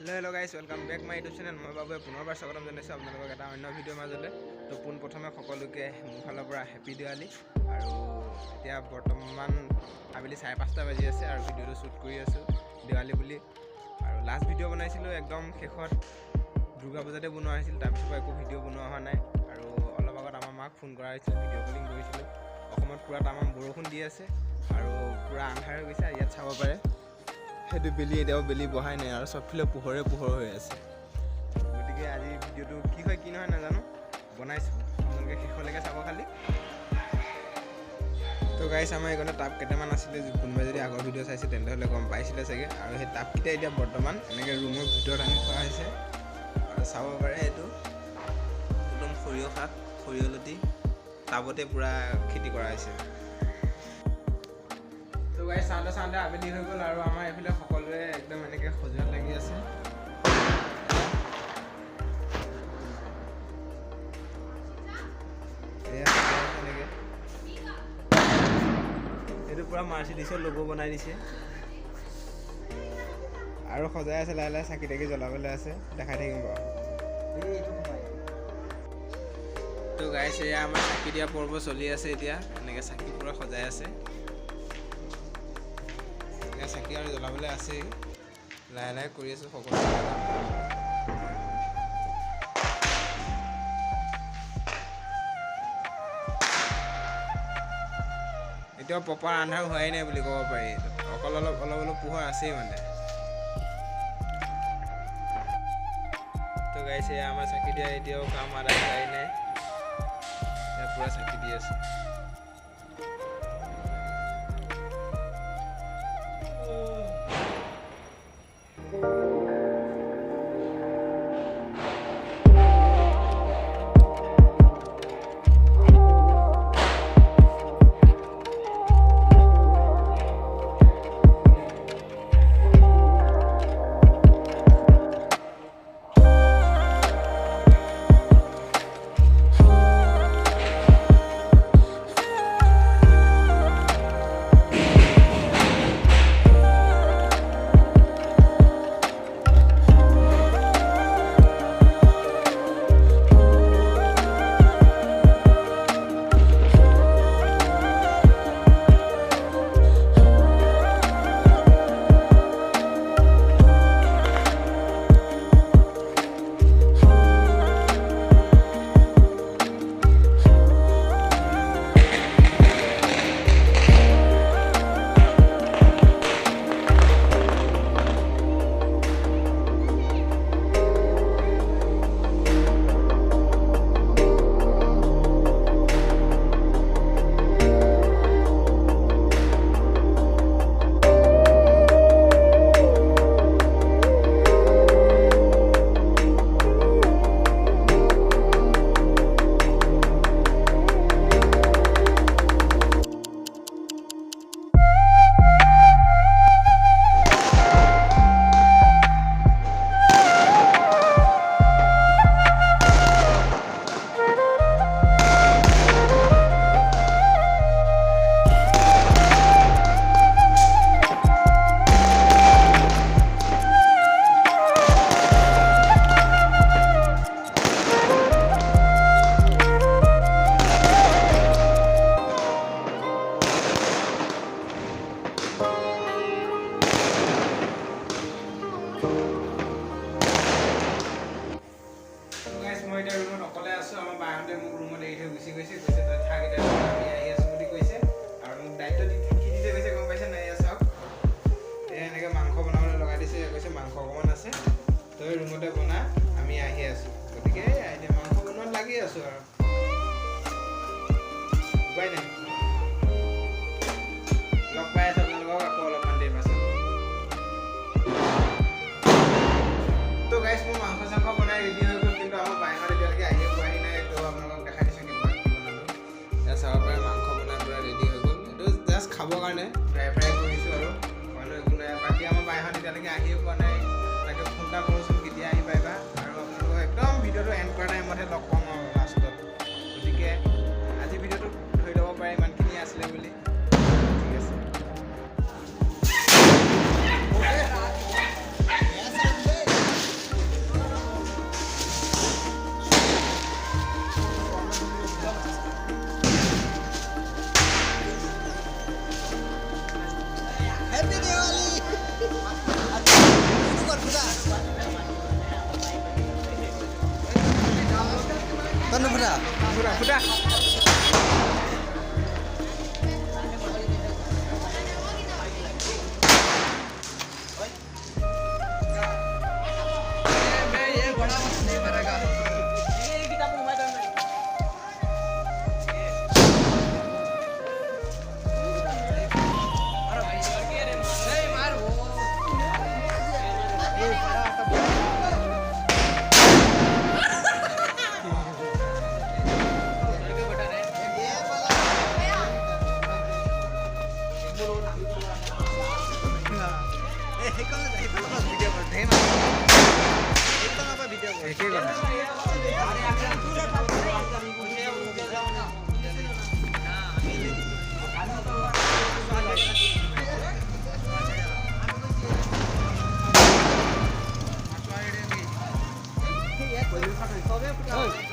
Hello guys welcome back my YouTube channel मैं बाबुए पुनर्बार स्वागतम जनाइছোঁ আপোনালোকক এটা অন্য ভিডিঅ' মাজলে তো পোনপ্ৰথমে সকলোকে মোৰ ফালৰ পৰা হেপী দিৱালী আৰু এতিয়া বৰ্তমান আবেলি 5:30 বাজি আছে আৰু ভিডিঅ'টো শ্বুট কৰি আছোঁ দিৱালী বুলি আৰু লাষ্ট ভিডিঅ' বনাইছিলোঁ একদম শেষত দুৰ্গা পূজাতে বনোৱা হৈছিল তাৰপিছত একো ভিডিঅ' বনোৱা হোৱা নাই আৰু অলপ আগত আমাৰ মাক ফোন কৰা হৈছিল ভিডিঅ' কলিং কৰিছিলোঁ অসমত পুৰা তামাম বৰষুণ দি আছে আৰু পুৰা আন্ধাৰ হৈ গৈছে ইয়াত চাব পাৰে সেইটো বেলি এতিয়াও বেলি বহাই নাই আৰু সবফালে পোহৰে পোহৰ হৈ আছে গতিকে আজি ভিডিঅ'টো কি হয় কি নহয় নাজানো বনাইছোঁ আপোনালোকে শেষলৈকে চাব খালি তো গাইছ আমাৰ এইকণে টাপ কেইটামান আছিলে কোনোবাই যদি আগৰ ভিডিঅ' চাইছে তেনেহ'লে গম পাইছিলে চাগে আৰু সেই টাপকেইটা এতিয়া বৰ্তমান এনেকৈ ৰুমৰ ভিতৰত আনি থোৱা হৈছে আৰু চাব পাৰে এইটো একদম সৰিয়হ শাক সৰিয়হ লতি টাবতে পুৰা খেতি কৰা হৈছে তো গাইছ চাওঁতে আবেলি হৈ গ'ল আৰু আমাৰ এইফালে সকলোৱে একদম এনেকৈ সজোৱাত লাগি আছে এইটো পুৰা মাৰ্চিডিছৰ লোগো বনাই দিছে আৰু সজাই আছে লাহে লাহে চাকি তাকি জ্বলাবলৈ আছে দেখাই থাকিম বাৰু তো গাইছ এয়া আমাৰ চাকি দিয়া পৰ্ব চলি আছে এতিয়া এনেকৈ চাকি পুৰা সজাই আছে চাকি আৰু জ্বলাবলৈ আছেই লাহে লাহে কৰি আছোঁ সকলো এতিয়াও প্ৰপাৰ আন্ধাৰ হোৱাই নাই বুলি ক'ব পাৰি অকল অলপ পোহৰ আছেই মানে তো গাইছে আমাৰ চাকি দিয়া এতিয়াও কাম আদায় হোৱাই নাই পুৰা চাকি দি আছে মই এতিয়া ৰুমত অকলে আছোঁ আমাৰ বাহঁতে মোক ৰুমত এৰি থৈ গুচি গৈছে তই থাক এতিয়া আমি আহি আছোঁ বুলি কৈছে আৰু মোক দায়িত্ব দি দিছে কৈছে গম পাইছে নাই চাওক এনেকৈ মাংস বনাবলৈ লগাই দিছে কৈছে মাংস অকণমান আছে তই ৰুমতে বনা আমি আহি আছোঁ গতিকে এতিয়া মাংস বনোৱাত লাগি আছোঁ আৰু উপায় নাই লগ পাই আছোঁ আপোনালোকক আকৌ অলপমান দেৰি পাছত তো গাইছ মোৰ মাংস চাংস বনাই ৰেডি হৈ গ'ল কিন্তু আমাৰ বাইহঁত এতিয়ালৈকে আহি পোৱাহি নাই তো আপোনালোকক দেখাই দিছোঁ কি বনালোঁ এতিয়া চাব পাৰে মাংস বনাই পূৰা ৰেডি হৈ গ'ল এইটো জাষ্ট খাবৰ কাৰণে ড্ৰাই ফ্ৰাই কৰিছোঁ আৰু মানুহ একো নাই বাকী আমাৰ বাইহঁত এতিয়ালৈকে আহিয়ে পোৱা নাই তাকে ফোন এটা কৰোঁচোন কেতিয়া আহি পাইবা আৰু আপোনালোকক একদম ভিডিঅ'টো এণ্ড কৰা টাইমতহে লগ পাম আৰু লাষ্টত গতিকে আজি ভিডিঅ'টো ধৰি ল'ব পাৰে ইমানখিনি আছিলে বুলি ঠিক আছে ফুটা ফুটা ফুটা একেই কথা Oi.